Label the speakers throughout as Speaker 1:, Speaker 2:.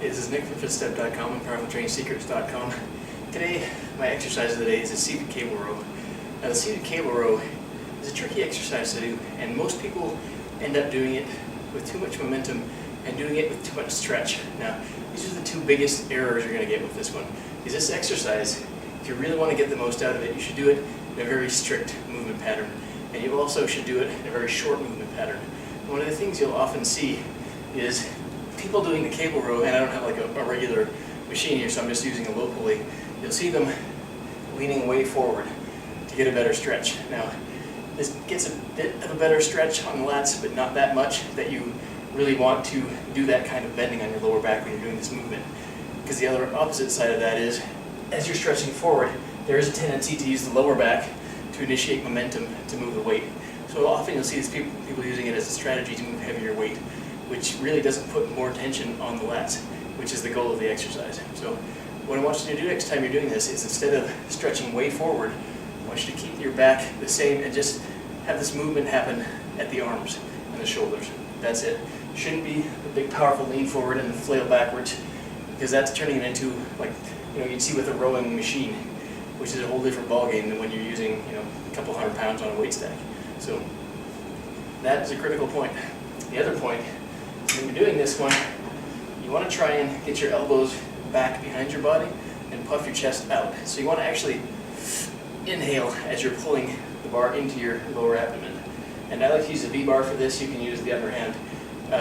Speaker 1: This is Nick from FitStep.com and PowerfulTrainingSecrets.com. Today, my exercise of the day is a seated cable row. Now, the seated cable row is a tricky exercise to do, and most people end up doing it with too much momentum and doing it with too much stretch. Now, these are the two biggest errors you're going to get with this one. Is this exercise, if you really want to get the most out of it, you should do it in a very strict movement pattern, and you also should do it in a very short movement pattern. And one of the things you'll often see is people doing the cable row, and I don't have like a regular machine here, so I'm just using a low pulley. You'll see them leaning way forward to get a better stretch. Now, this gets a bit of a better stretch on the lats, but not that much that you really want to do that kind of bending on your lower back when you're doing this movement. Because the other opposite side of that is, as you're stretching forward, there is a tendency to use the lower back to initiate momentum to move the weight. So often you'll see these people using it as a strategy to move heavier weight, which really doesn't put more tension on the lats, which is the goal of the exercise. So what I want you to do next time you're doing this is, instead of stretching way forward, I want you to keep your back the same and just have this movement happen at the arms and the shoulders. That's it. Shouldn't be a big powerful lean forward and flail backwards, because that's turning it into, like, you'd see with a rowing machine, which is a whole different ballgame than when you're using, a couple 100 pounds on a weight stack. So that is a critical point. The other point, when you're doing this one, you want to try and get your elbows back behind your body and puff your chest out. So you want to actually inhale as you're pulling the bar into your lower abdomen. And I like to use a V-bar for this. You can use the underhand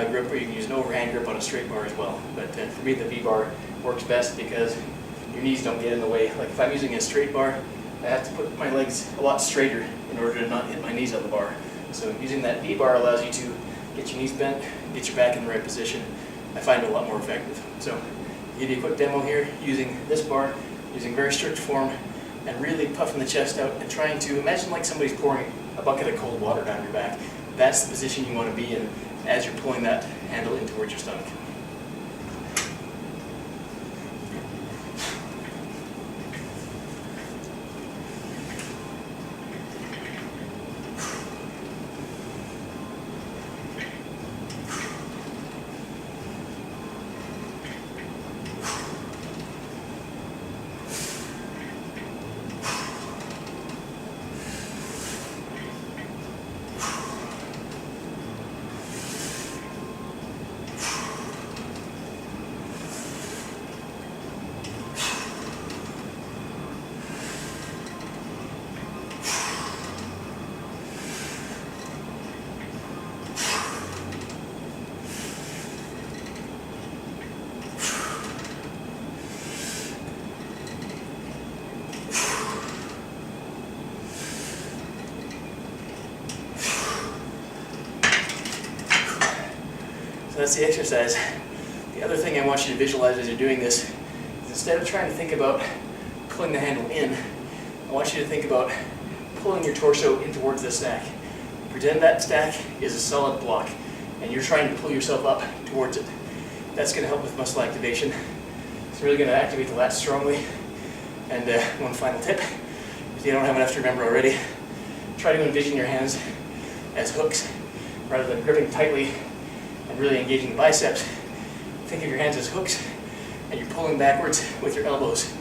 Speaker 1: grip, or you can use an overhand grip on a straight bar as well. But for me, the V-bar works best because your knees don't get in the way. Like if I'm using a straight bar, I have to put my legs a lot straighter in order to not hit my knees on the bar. So using that V-bar allows you to get your knees bent, get your back in the right position. I find it a lot more effective. So I'll give you a quick demo here using this bar, using very strict form, and really puffing the chest out and trying to imagine like somebody's pouring a bucket of cold water down your back. That's the position you want to be in as you're pulling that handle in towards your stomach. So that's the exercise. The other thing I want you to visualize as you're doing this is, instead of trying to think about pulling the handle in, I want you to think about pulling your torso in towards the stack. Pretend that stack is a solid block and you're trying to pull yourself up towards it. That's going to help with muscle activation. It's really going to activate the lats strongly. And one final tip, if you don't have enough to remember already, try to envision your hands as hooks rather than gripping tightly and really engaging the biceps. Think of your hands as hooks, and you're pulling backwards with your elbows.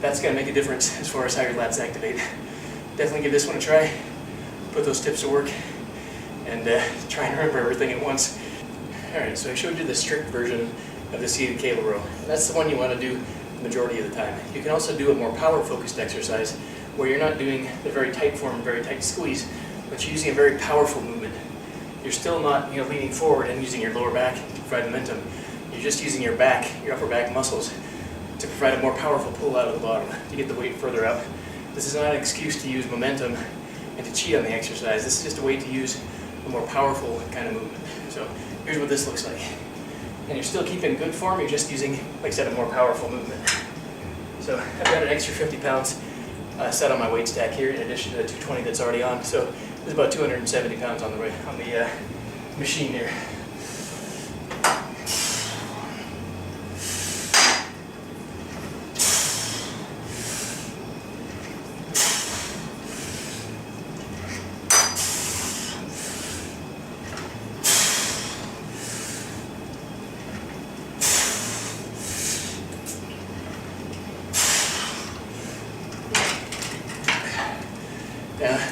Speaker 1: That's going to make a difference as far as how your lats activate. Definitely give this one a try. Put those tips to work, and try and remember everything at once. Alright, so I showed you the strict version of the seated cable row. That's the one you want to do the majority of the time. You can also do a more power-focused exercise where you're not doing the very tight form, very tight squeeze, but you're using a very powerful movement. You're still not leaning forward and using your lower back to provide momentum. You're just using your back, your upper back muscles, to provide a more powerful pull out of the bottom, to get the weight further up. This is not an excuse to use momentum and to cheat on the exercise. This is just a way to use a more powerful kind of movement. So here's what this looks like. And you're still keeping good form, you're just using, like I said, a more powerful movement. So I've got an extra 50 pounds set on my weight stack here, in addition to the 220 that's already on. So there's about 270 pounds on the machine here.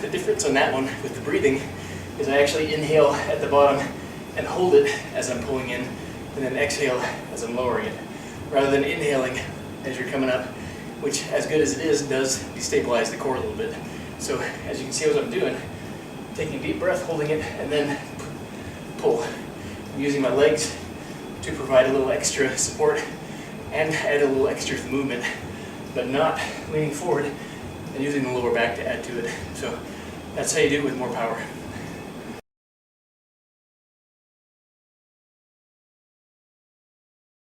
Speaker 1: The difference on that one with the breathing is I actually inhale at the bottom and hold it as I'm pulling in, and then exhale as I'm lowering it, rather than inhaling as you're coming up, which, as good as it is, does destabilize the core a little bit. So as you can see what I'm doing, taking a deep breath, holding it, and then pull. I'm using my legs to provide a little extra support and add a little extra movement, but not leaning forward and using the lower back to add to it. So that's how you do it with more power.